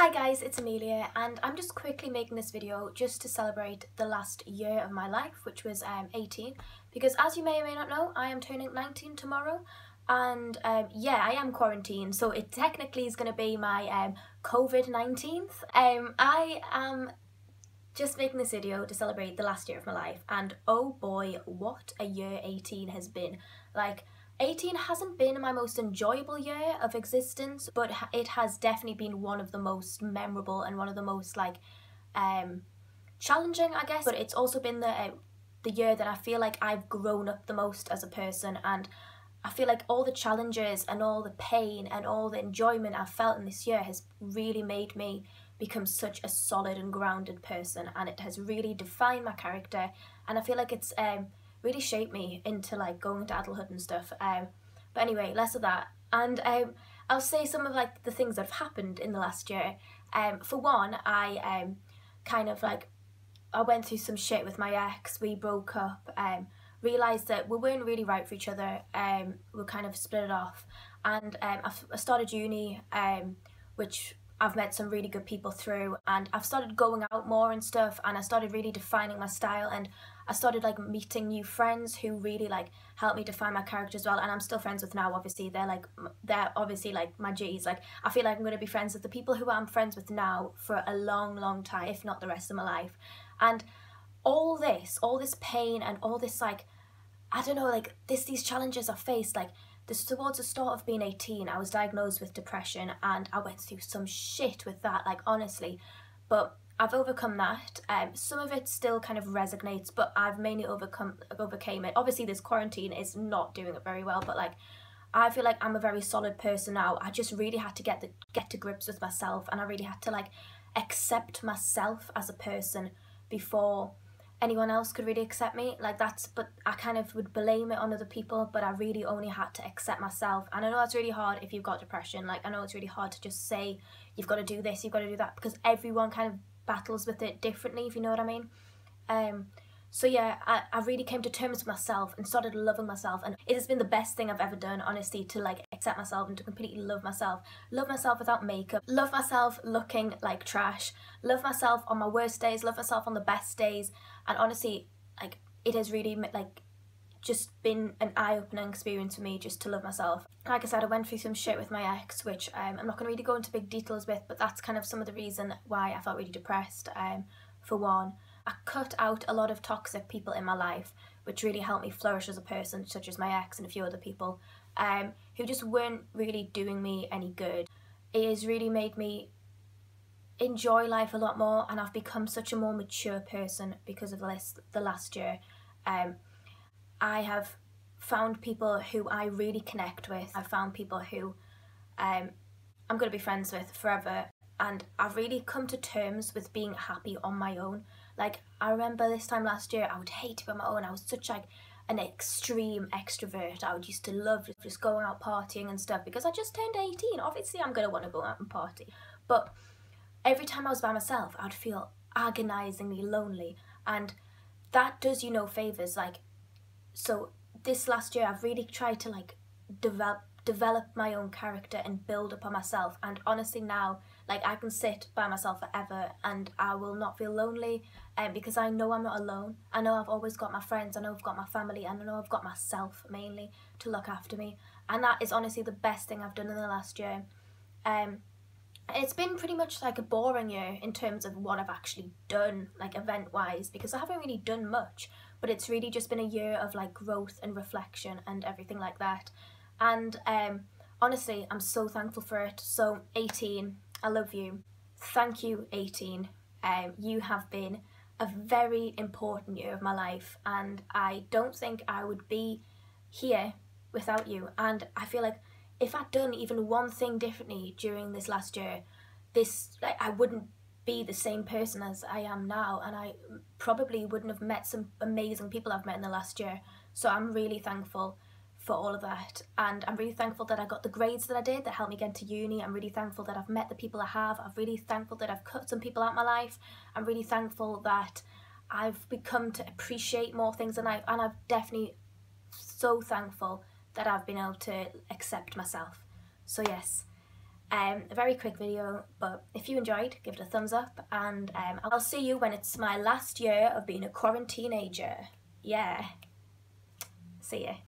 Hi guys, it's Amelia and I'm just quickly making this video just to celebrate the last year of my life, which was 18, because as you may or may not know, I am turning 19 tomorrow. And yeah, I am quarantined, so it technically is going to be my COVID-19th. I am just making this video to celebrate the last year of my life, and oh boy, what a year 18 has been. Like, 18 hasn't been my most enjoyable year of existence, but it has definitely been one of the most memorable and one of the most challenging, I guess. But it's also been the year that I feel like I've grown up the most as a person, and I feel like all the challenges and all the pain and all the enjoyment I've felt in this year has really made me become such a solid and grounded person, and it has really defined my character, and I feel like it's really shaped me into like going into adulthood and stuff. But anyway, less of that, and I'll say some of like the things that have happened in the last year. For one, I kind of like I went through some shit with my ex. We broke up, realised that we weren't really right for each other. We kind of split it off, and I started uni, which I've met some really good people through, and I've started going out more and stuff, and I started really defining my style, and I started like meeting new friends who really like helped me define my character as well, and I'm still friends with now. Obviously they're obviously like my G's. Like, I feel like I'm going to be friends with the people who I'm friends with now for a long time, if not the rest of my life. And all this pain and all this, like, I don't know, like these challenges I faced, like this towards the start of being 18, I was diagnosed with depression, and I went through some shit with that, like, honestly. But I've overcome that. Some of it still kind of resonates, but I've mainly overcame it. Obviously this quarantine is not doing it very well, but like, I feel like I'm a very solid person now. I just really had to get to grips with myself, and I really had to like accept myself as a person before anyone else could really accept me. Like, but I kind of would blame it on other people, but I really only had to accept myself. And I know that's really hard if you've got depression. Like, I know it's really hard to just say you've got to do this, you've got to do that, because everyone kind of battles with it differently, if you know what I mean. So yeah, I really came to terms with myself and started loving myself, and it has been the best thing I've ever done, honestly, to like accept myself and to completely love myself. Love myself without makeup, love myself looking like trash, love myself on my worst days, love myself on the best days. And honestly, like, it has really like just been an eye-opening experience for me just to love myself. Like I said, I went through some shit with my ex, which I'm not going to really go into big details with, but that's kind of some of the reason why I felt really depressed. For one, I cut out a lot of toxic people in my life, which really helped me flourish as a person, such as my ex and a few other people, who just weren't really doing me any good. It has really made me enjoy life a lot more, and I've become such a more mature person because of the last year. I have found people who I really connect with. I've found people who I'm going to be friends with forever, and I've really come to terms with being happy on my own. Like, I remember this time last year, I would hate to be on my own. I was such like an extreme extrovert. I would used to love just going out partying and stuff, because I just turned 18. Obviously I'm going to want to go out and party, but every time I was by myself, I'd feel agonizingly lonely, and that does you no favors. Like, so this last year I've really tried to like develop my own character and build upon myself, and honestly now, like, I can sit by myself forever and I will not feel lonely, because I know I'm not alone. I know I've always got my friends, I know I've got my family, and I know I've got myself mainly to look after me, and that is honestly the best thing I've done in the last year. It's been pretty much like a boring year in terms of what I've actually done, like event-wise, because I haven't really done much, but it's really just been a year of like growth and reflection and everything like that. And honestly, I'm so thankful for it. So 18, I love you. Thank you, 18. You have been a very important year of my life, and I don't think I would be here without you. And I feel like if I'd done even one thing differently during this last year, I wouldn't be the same person as I am now, and I probably wouldn't have met some amazing people I've met in the last year. So I'm really thankful for all of that, and I'm really thankful that I got the grades that I did that helped me get into uni. I'm really thankful that I've met the people I have. I'm really thankful that I've cut some people out of my life. I'm really thankful that I've become to appreciate more things in life, and I've definitely so thankful that I've been able to accept myself. So yes, A very quick video, but if you enjoyed, give it a thumbs up, and I'll see you when it's my last year of being a quarantine-ager. Yeah. See ya.